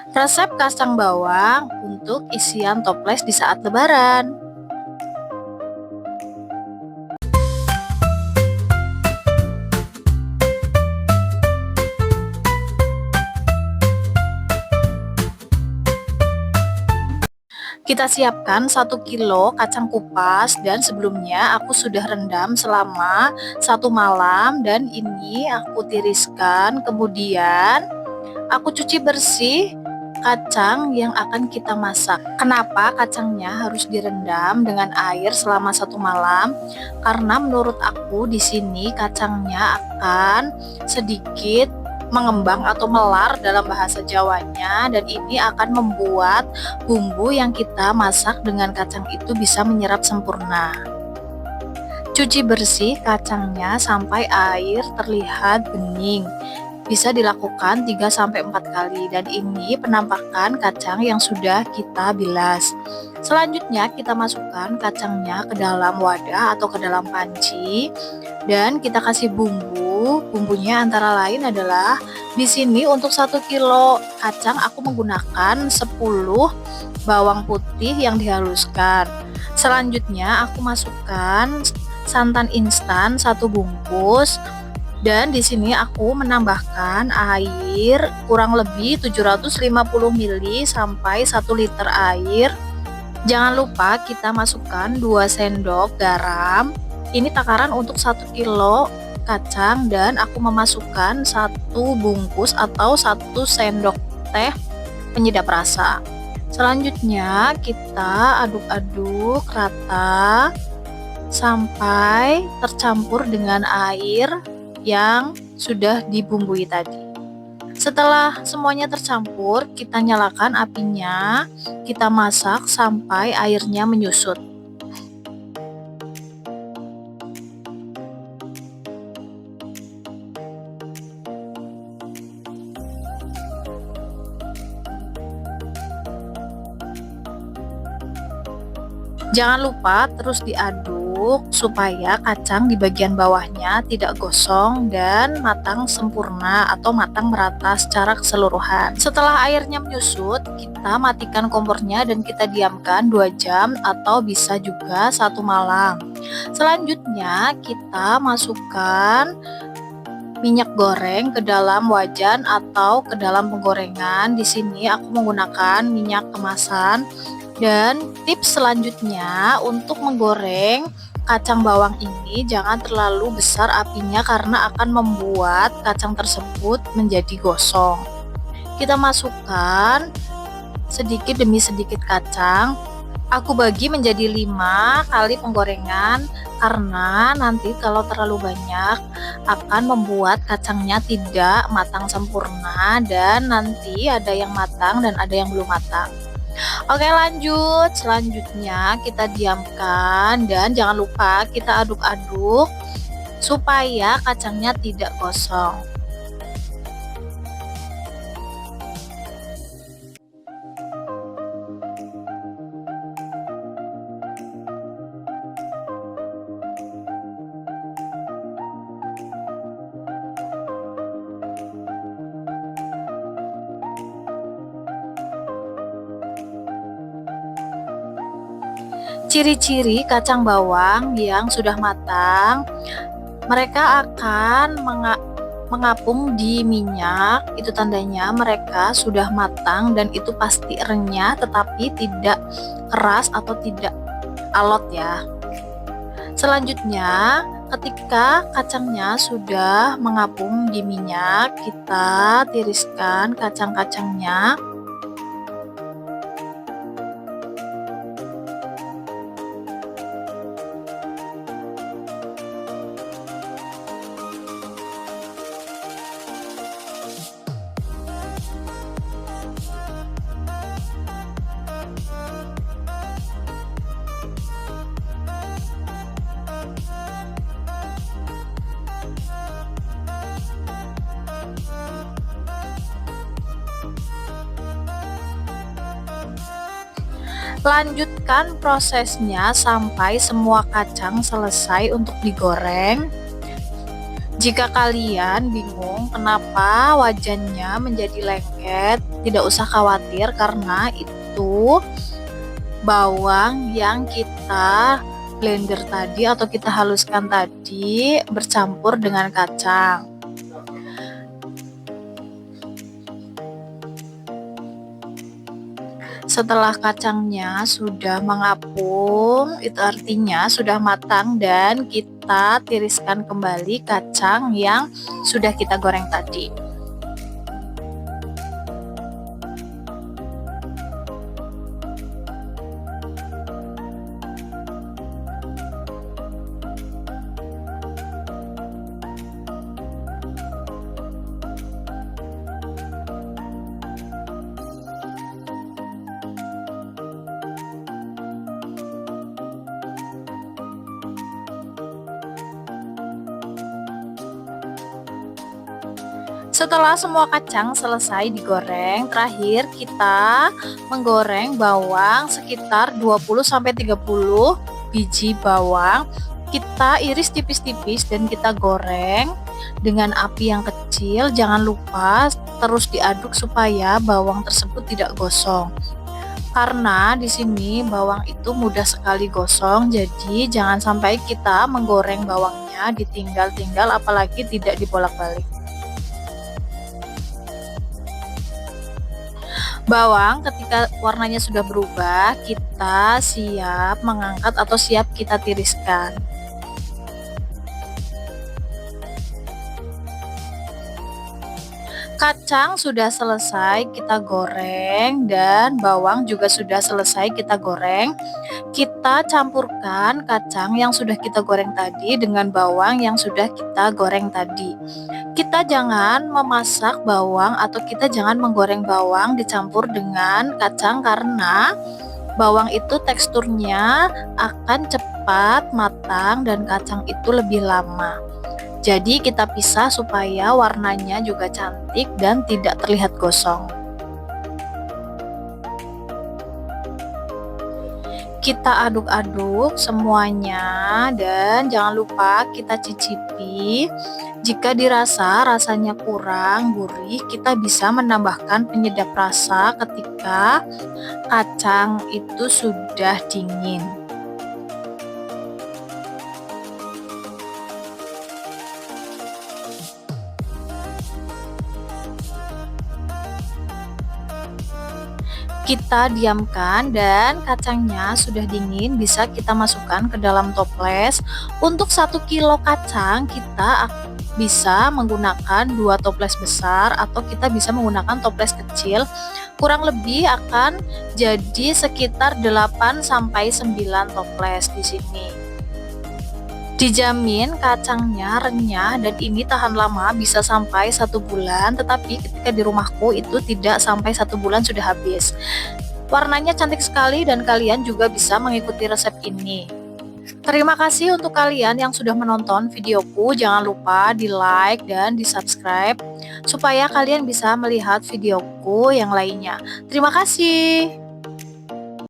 Resep kacang bawang untuk isian toples di saat Lebaran. Kita siapkan 1 kilo kacang kupas dan sebelumnya aku sudah rendam selama 1 malam dan ini aku tiriskan, kemudian aku cuci bersih kacang yang akan kita masak. Kenapa kacangnya harus direndam dengan air selama 1 malam? Karena menurut aku di sini kacangnya akan sedikit mengembang atau melar dalam bahasa Jawanya, dan ini akan membuat bumbu yang kita masak dengan kacang itu bisa menyerap sempurna. Cuci bersih kacangnya sampai air terlihat bening. Bisa dilakukan 3-4 kali dan ini penampakan kacang yang sudah kita bilas. Selanjutnya kita masukkan kacangnya ke dalam wadah atau ke dalam panci dan kita kasih bumbu. Bumbunya antara lain adalah di sini untuk 1 kilo kacang aku menggunakan 10 bawang putih yang dihaluskan. Selanjutnya aku masukkan santan instan 1 bungkus. Dan di sini aku menambahkan air kurang lebih 750 ml sampai 1 liter air. Jangan lupa kita masukkan 2 sendok garam. Ini takaran untuk 1 kilo kacang dan aku memasukkan 1 bungkus atau 1 sendok teh penyedap rasa. Selanjutnya kita aduk-aduk rata sampai tercampur dengan air yang sudah dibumbui tadi. Setelah semuanya tercampur, kita nyalakan apinya, kita masak sampai airnya menyusut. Jangan lupa terus diaduk supaya kacang di bagian bawahnya tidak gosong dan matang sempurna atau matang merata secara keseluruhan. Setelah airnya menyusut, kita matikan kompornya dan kita diamkan 2 jam atau bisa juga 1 malam. Selanjutnya kita masukkan minyak goreng ke dalam wajan atau ke dalam penggorengan. Di sini aku menggunakan minyak kemasan. Dan tips selanjutnya untuk menggoreng kacang bawang ini jangan terlalu besar apinya karena akan membuat kacang tersebut menjadi gosong. Kita masukkan sedikit demi sedikit kacang. Aku bagi menjadi 5 kali penggorengan karena nanti kalau terlalu banyak akan membuat kacangnya tidak matang sempurna dan nanti ada yang matang dan ada yang belum matang. Oke, lanjut. Selanjutnya kita diamkan dan jangan lupa kita aduk-aduk supaya kacangnya tidak gosong. Ciri-ciri kacang bawang yang sudah matang, mereka akan mengapung di minyak. Itu tandanya mereka sudah matang dan itu pasti renyah tetapi tidak keras atau tidak alot ya. Selanjutnya, ketika kacangnya sudah mengapung di minyak, kita tiriskan kacang-kacangnya. Lanjutkan prosesnya sampai semua kacang selesai untuk digoreng. Jika kalian bingung kenapa wajannya menjadi lengket, tidak usah khawatir karena itu bawang yang kita blender tadi atau kita haluskan tadi bercampur dengan kacang. Setelah kacangnya sudah mengapung, itu artinya sudah matang dan kita tiriskan kembali kacang yang sudah kita goreng tadi. Setelah semua kacang selesai digoreng, terakhir kita menggoreng bawang sekitar 20-30 biji bawang. Kita iris tipis-tipis dan kita goreng dengan api yang kecil. Jangan lupa terus diaduk supaya bawang tersebut tidak gosong. Karena di sini bawang itu mudah sekali gosong, jadi jangan sampai kita menggoreng bawangnya ditinggal-tinggal apalagi tidak dibolak-balik. Bawang ketika warnanya sudah berubah, kita siap mengangkat atau siap kita tiriskan. Kacang sudah selesai kita goreng dan bawang juga sudah selesai kita goreng. Kita campurkan kacang yang sudah kita goreng tadi dengan bawang yang sudah kita goreng tadi. Kita jangan memasak bawang atau kita jangan menggoreng bawang dicampur dengan kacang karena bawang itu teksturnya akan cepat matang dan kacang itu lebih lama. Jadi kita pisah supaya warnanya juga cantik dan tidak terlihat gosong. Kita aduk-aduk semuanya dan jangan lupa kita cicipi. Jika dirasa rasanya kurang gurih, kita bisa menambahkan penyedap rasa ketika kacang itu sudah dingin. Kita diamkan dan kacangnya sudah dingin, bisa kita masukkan ke dalam toples. Untuk 1 kilo kacang kita bisa menggunakan 2 toples besar atau kita bisa menggunakan toples kecil. Kurang lebih akan jadi sekitar 8 sampai 9 toples di sini. Dijamin kacangnya renyah dan ini tahan lama, bisa sampai 1 bulan, tetapi ketika di rumahku itu tidak sampai 1 bulan sudah habis. Warnanya cantik sekali dan kalian juga bisa mengikuti resep ini. Terima kasih untuk kalian yang sudah menonton videoku. Jangan lupa di like dan di subscribe supaya kalian bisa melihat videoku yang lainnya. Terima kasih.